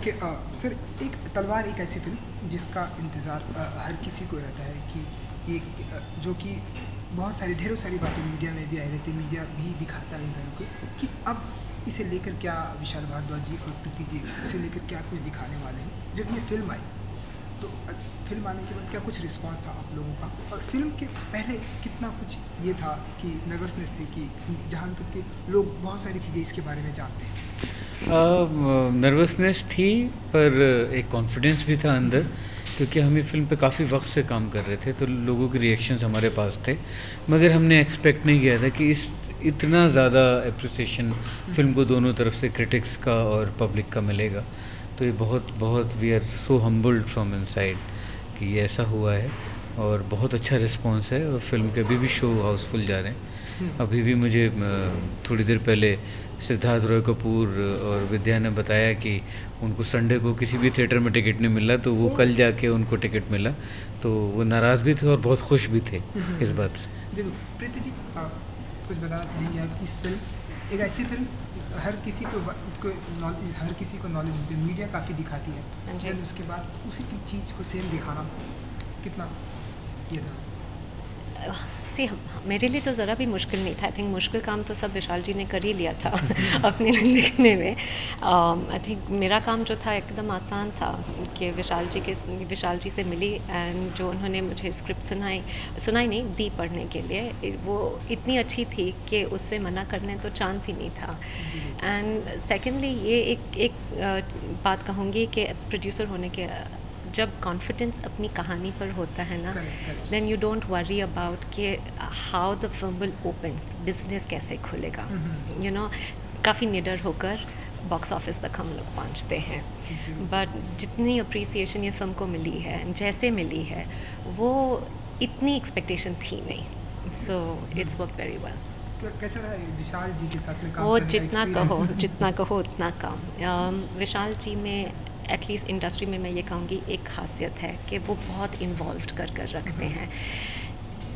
Okay sir, एक तलवार एक ऐसी फिल्म जिसका इंतज़ार हर किसी को रहता है कि एक जो कि बहुत सारी ढेरों सारी बातें मीडिया में भी आई रहती है, मीडिया भी दिखाता है इंसान को कि अब इसे लेकर क्या विशाल भारद्वाज जी और प्रीति जी इसे लेकर क्या कुछ दिखाने वाले हैं। जब ये फिल्म आई तो फिल्म आने के बाद क्या कुछ रिस्पांस था आप लोगों का, और फिल्म के पहले कितना कुछ ये था कि नर्वसनेस थी कि जहाँ तक कि लोग बहुत सारी चीज़ें इसके बारे में जानते हैं। नर्वसनेस थी, पर एक कॉन्फिडेंस भी था अंदर, क्योंकि हम ये फिल्म पे काफ़ी वक्त से काम कर रहे थे, तो लोगों के रिएक्शंस हमारे पास थे। मगर हमने एक्सपेक्ट नहीं किया था कि इतना ज़्यादा अप्रिसिएशन फिल्म को दोनों तरफ से, क्रिटिक्स का और पब्लिक का मिलेगा। तो ये बहुत बहुत we are so humbled from inside कि ये ऐसा हुआ है, और बहुत अच्छा रिस्पांस है। और फिल्म के अभी भी शो हाउसफुल जा रहे हैं। अभी भी मुझे थोड़ी देर पहले सिद्धार्थ रॉय कपूर और विद्या ने बताया कि उनको संडे को किसी भी थिएटर में टिकट नहीं मिला, तो वो कल जाके उनको टिकट मिला, तो वो नाराज़ भी थे और बहुत खुश भी थे इस बात से। जी प्रीति जी, कुछ बताना चाहेंगे आप? इस फिल्म एक ऐसी फिल्म हर किसी को हर किसी को नॉलेज होती है, मीडिया काफ़ी दिखाती है, लेकिन उसके बाद उसी की चीज़ को सेम दिखाना कितना ये था? मेरे लिए तो ज़रा भी मुश्किल नहीं था। आई थिंक मुश्किल काम तो सब विशाल जी ने कर ही लिया था अपने लिखने में। आई थिंक मेरा काम जो था एकदम आसान था कि विशाल जी से मिली, एंड जो उन्होंने मुझे स्क्रिप्ट सुनाई नहीं दी पढ़ने के लिए, वो इतनी अच्छी थी कि उससे मना करने तो चांस ही नहीं था। एंड सेकेंडली ये एक बात कहूँगी कि प्रोड्यूसर होने के जब कॉन्फिडेंस अपनी कहानी पर होता है ना, then you don't worry about कि how the film will open, business कैसे खुलेगा। यू नो, काफ़ी निडर होकर बॉक्स ऑफिस तक हम लोग पहुंचते हैं। बट जितनी अप्रिसिएशन ये फिल्म को मिली है, जैसे मिली है, वो इतनी एक्सपेक्टेशन थी नहीं। So it's work very well. कैसा रहा विशाल जी के साथ में काम वो करने जितना कहो उतना कम। विशाल जी में एटलीस्ट इंडस्ट्री में मैं ये कहूँगी एक खासियत है कि वो बहुत इन्वॉल्व कर रखते हैं।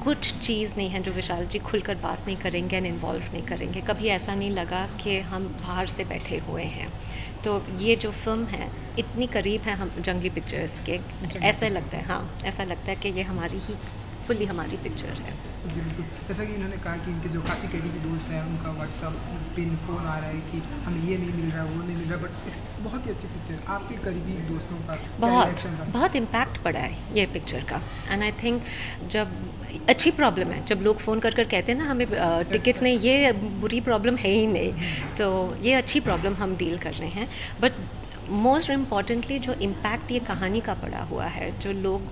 कुछ चीज़ नहीं है जो विशाल जी खुलकर बात नहीं करेंगे एंड इन्वॉल्व नहीं करेंगे। कभी ऐसा नहीं लगा कि हम बाहर से बैठे हुए हैं। तो ये जो फिल्म है इतनी करीब है हम जंगली पिक्चर्स के, ऐसा लगता है, हाँ ऐसा लगता है कि ये हमारी ही फुल्ली हमारी पिक्चर है। जी बिल्कुल, जैसा कि इन्होंने कहा कि इनके जो काफ़ी करीबी दोस्त हैं उनका व्हाट्सअप पिन फ़ोन आ रहा है कि हमें ये नहीं मिल रहा, वो नहीं मिल रहा, बट इस बहुत ही अच्छी पिक्चर, आपके करीबी दोस्तों का बहुत इम्पैक्ट पड़ा है ये पिक्चर का। एंड आई थिंक जब अच्छी प्रॉब्लम है, जब लोग फ़ोन कर कहते हैं ना हमें टिकट्स नहीं, ये बुरी प्रॉब्लम है ही नहीं, तो ये अच्छी प्रॉब्लम हम डील कर रहे हैं। बट मोस्ट इम्पॉर्टेंटली जो इम्पैक्ट ये कहानी का पड़ा हुआ है, जो लोग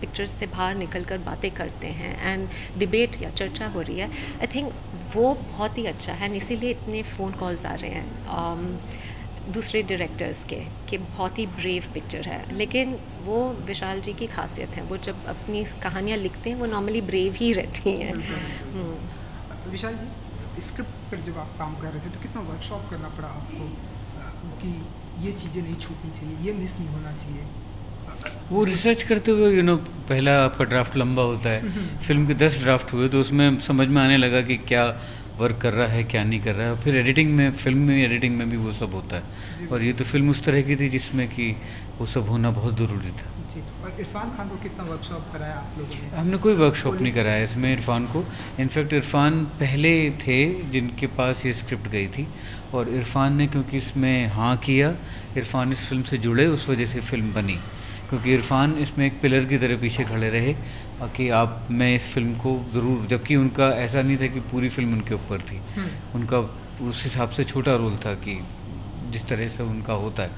पिक्चर्स से बाहर निकल कर बातें करते हैं एंड डिबेट या चर्चा हो रही है, आई थिंक वो बहुत ही अच्छा है। इसीलिए इतने फ़ोन कॉल्स आ रहे हैं दूसरे डायरेक्टर्स के कि बहुत ही ब्रेव पिक्चर है। लेकिन वो विशाल जी की खासियत है, वो जब अपनी कहानियाँ लिखते हैं वो नॉर्मली ब्रेव ही रहती हैं। विशाल जी, स्क्रिप्ट पर जब आप काम कर रहे थे तो कितना वर्कशॉप करना पड़ा आपको कि ये चीज़ें नहीं छूटनी चाहिए, ये मिस नहीं होना चाहिए? वो रिसर्च करते हुए पहला आपका ड्राफ्ट लंबा होता है, फिल्म के 10 ड्राफ्ट हुए, तो उसमें समझ में आने लगा कि क्या वर्क कर रहा है, क्या नहीं कर रहा है। फिर एडिटिंग में, फिल्म में एडिटिंग में भी वो सब होता है, और ये तो फिल्म उस तरह की थी जिसमें कि वो सब होना बहुत ज़रूरी था। और इरफान खान को कितना वर्कशॉप कराया आप लोगों ने? हमने कोई वर्कशॉप नहीं कराया इसमें इरफान को। इनफैक्ट इरफान पहले थे जिनके पास ये स्क्रिप्ट गई थी, और इरफान ने क्योंकि इसमें हाँ किया, इरफान इस फिल्म से जुड़े, उस वजह से फिल्म बनी। क्योंकि इरफान इसमें एक पिलर की तरह पीछे खड़े रहे कि मैं इस फिल्म को ज़रूर, जबकि उनका ऐसा नहीं था कि पूरी फिल्म उनके ऊपर थी, उनका उस हिसाब से छोटा रोल था कि जिस तरह से उनका होता है,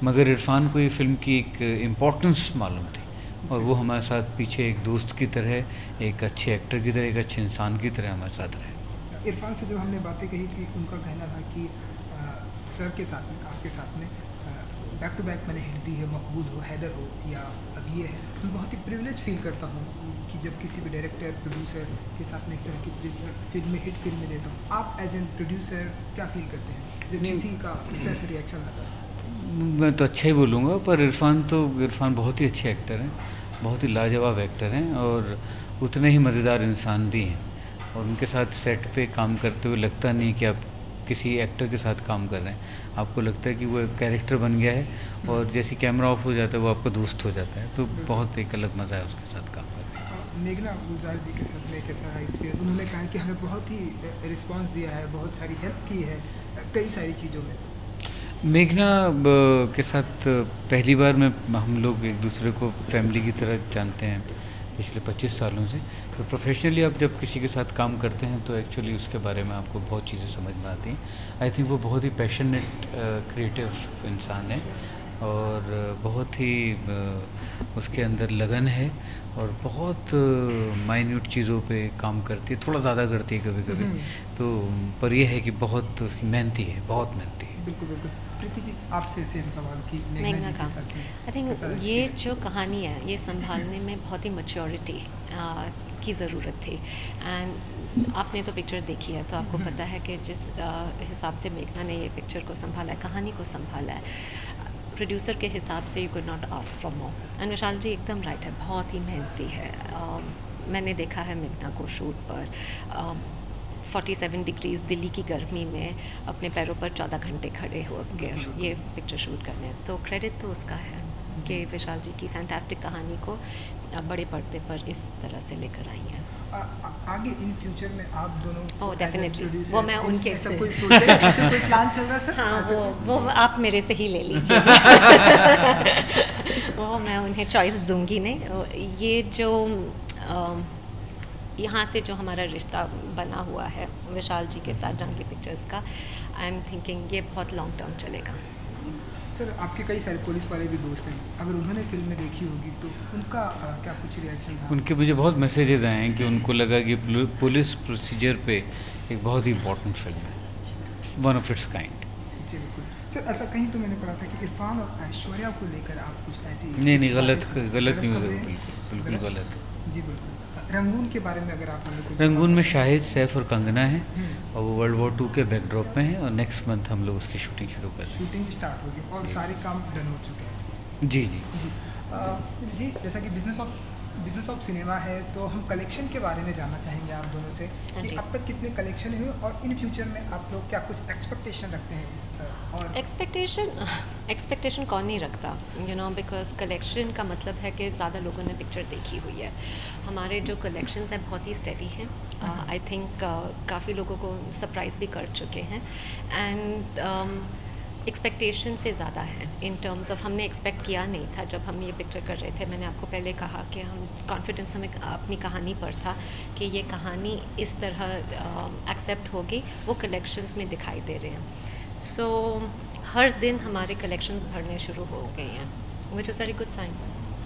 मगर इरफान को ये फिल्म की एक इम्पोर्टेंस मालूम थी, और वो हमारे साथ पीछे एक दोस्त की तरह, एक अच्छे एक्टर की तरह, एक अच्छे इंसान की तरह हमारे साथ रहे। इरफान से जब हमने बातें कही थी, उनका कहना था कि सर के साथ में, आपके साथ में बैक टू बैक मैंने हिट दी है, मकबूल हो, हैदर हो, या अब ये है, मैं बहुत ही प्रिविलेज फील करता हूँ कि जब किसी भी डायरेक्टर प्रोड्यूसर के साथ में इस तरह की फिल्में हिट फिल्में देता हूँ। आप एज एन प्रोड्यूसर क्या फील करते हैं जब किसी का इस तरह से रिएक्शन आता है? मैं तो अच्छा ही बोलूँगा, पर इरफान बहुत ही अच्छे एक्टर हैं, बहुत ही लाजवाब एक्टर हैं, और उतने ही मज़ेदार इंसान भी हैं। और उनके साथ सेट पे काम करते हुए लगता नहीं कि आप किसी एक्टर के साथ काम कर रहे हैं, आपको लगता है कि वो एक कैरेक्टर बन गया है, और जैसे कैमरा ऑफ हो जाता है वो आपका दोस्त हो जाता है, तो बहुत एक अलग मज़ा है उसके साथ काम करने में। मेघना गुलजार जी के साथ में कैसा रहा एक्सपीरियंस? उन्होंने कहा कि हमें बहुत ही रिस्पांस दिया है, बहुत सारी हेल्प की है कई सारी चीज़ों में। मेघना के साथ पहली बार में हम लोग एक दूसरे को फैमिली की तरह जानते हैं पिछले 25 सालों से, तो प्रोफेशनली आप जब किसी के साथ काम करते हैं तो एक्चुअली उसके बारे में आपको बहुत चीज़ें समझ में आती हैं। आई थिंक वो बहुत ही पैशनेट क्रिएटिव इंसान है, और बहुत ही उसके अंदर लगन है, और बहुत माइन्यूट चीज़ों पे काम करती है, थोड़ा ज़्यादा करती है कभी कभी, तो पर यह है कि बहुत उसकी मेहनती है, बहुत मेहनती है। बिल्कुल बिल्कुल। प्रीति जी, आपसे सेम सवाल कि मेघना जी का के साथ में आई थिंक कैसा ये experience? जो कहानी है ये संभालने में बहुत ही मैच्योरिटी की ज़रूरत थी। एंड आपने तो पिक्चर देखी है तो आपको पता है कि जिस हिसाब से मेघना ने ये पिक्चर को संभाला है, कहानी को संभाला है, प्रोड्यूसर के हिसाब से you could not ask for more. And Vishal ji एकदम राइट है, बहुत ही मेहनती है। मैंने देखा है मेघना को शूट पर 47 डिग्रीज़ दिल्ली की गर्मी में अपने पैरों पर 14 घंटे खड़े होकर ये पिक्चर शूट करने, तो क्रेडिट तो उसका है कि विशाल जी की फैंटास्टिक कहानी को बड़े पर्दे पर इस तरह से लेकर आई हैं। आगे इन फ्यूचर में आप दोनों ओह as a डेफिनेटली, producer, वो मैं इन- उनके ऐसा से कोई प्रोजेक्ट, ऐसा कोई प्लान चल रहा है सर? हाँ, ऐसा वो आप मेरे से ही ले लीजिए। वो मैं उन्हें चॉइस दूंगी नहीं। ये जो यहाँ से जो हमारा रिश्ता बना हुआ है विशाल जी के साथ जंग की पिक्चर्स का, आई एम थिंकिंग ये बहुत लॉन्ग टर्म चलेगा। सर, आपके कई सारे पुलिस वाले भी दोस्त हैं, अगर उन्होंने फिल्म में देखी होगी तो उनका क्या कुछ रिएक्शन था? उनके मुझे बहुत मैसेजेस आए हैं कि उनको लगा कि पुलिस प्रोसीजर पे एक बहुत ही इम्पोर्टेंट फिल्म है, वन ऑफ इट्स काइंड। जी बिल्कुल। सर, ऐसा कहीं तो मैंने पढ़ा था कि इरफान और ऐश्वर्या को लेकर आप कुछ ऐसी नहीं, गलत न्यूज़ है, खबरें- बिल्कुल गलत। जी बिल्कुल। रंगून के बारे में अगर आप हमें कुछ रंगून में शाहिद, सैफ और कंगना है, हम्म। और वो वर्ल्ड वॉर 2 के बैकड्रॉप में है, और नेक्स्ट मंथ हम लोग उसकी शूटिंग शुरू कर रहे शूटिंग स्टार्ट होगी और सारे काम डन हो चुके हैं। हैं। जी। जी, जैसा कि बिजनेस ऑफ सिनेमा है, तो हम कलेक्शन के बारे में जानना चाहेंगे आप दोनों से हाँ कि जी। अब तक कितने कलेक्शन हुए और इन फ्यूचर में आप लोग क्या कुछ एक्सपेक्टेशन रखते हैं इस और एक्सपेक्टेशन कौन नहीं रखता, यू नो, बिकॉज कलेक्शन का मतलब है कि ज़्यादा लोगों ने पिक्चर देखी हुई है। हमारे जो कलेक्शंस हैं बहुत ही स्टेडी हैं। आई थिंक काफ़ी लोगों को सरप्राइज़ भी कर चुके हैं, एंड एक्सपेक्टेशन से ज़्यादा है इन टर्म्स ऑफ हमने एक्सपेक्ट किया नहीं था जब हम ये पिक्चर कर रहे थे। मैंने आपको पहले कहा कि हम कॉन्फिडेंस हमें अपनी कहानी पर था कि ये कहानी इस तरह एक्सेप्ट होगी, वो कलेक्शंस में दिखाई दे रहे हैं। सो हर दिन हमारे कलेक्शंस भरने शुरू हो गए हैं, which is very good sign.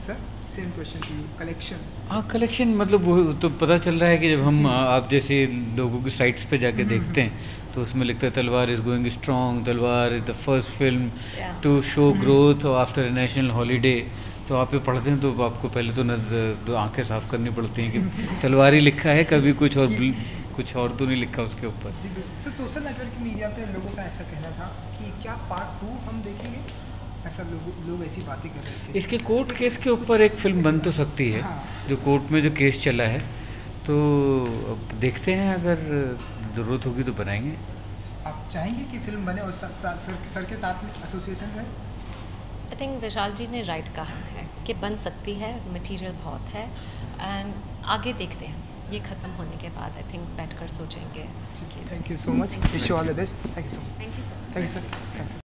Sir, same question to you, collection. हाँ, कलेक्शन मतलब वो तो पता चल रहा है कि जब हम आप जैसे लोगों की साइट्स पे जाके देखते हैं तो उसमें लिखता है Talwar is going strong, Talwar is the first film Yeah. To show growth after a national holiday. तो आप ये पढ़ते हैं तो आपको पहले तो दो आंखें साफ़ करनी पड़ती हैं कि तलवार ही लिखा है, कभी कुछ और तो नहीं लिखा उसके ऊपर। जी बिल्कुल। सर, सोशल नेटवर्क मीडिया पे लोगों का ऐसा कहना था कि क्या पार्ट 2 हम देखेंगे, ऐसा लोग ऐसी बातें कर रहे थे। इसके कोर्ट केस के ऊपर एक फिल्म बन तो सकती है, हाँ। जो कोर्ट में जो केस चला है, तो अब देखते हैं, अगर ज़रूरत होगी तो बनाएंगे। आप चाहेंगे कि फिल्म बने और सर के साथ में एसोसिएशन रहे? आई थिंक विशाल जी ने राइट कहा है कि बन सकती है, मटेरियल बहुत है, एंड आगे देखते हैं। ये ख़त्म होने के बाद आई थिंक बैठकर सोचेंगे। Thank you so much, wish you all the best. Thank you so much. Thank you sir. Thank you sir.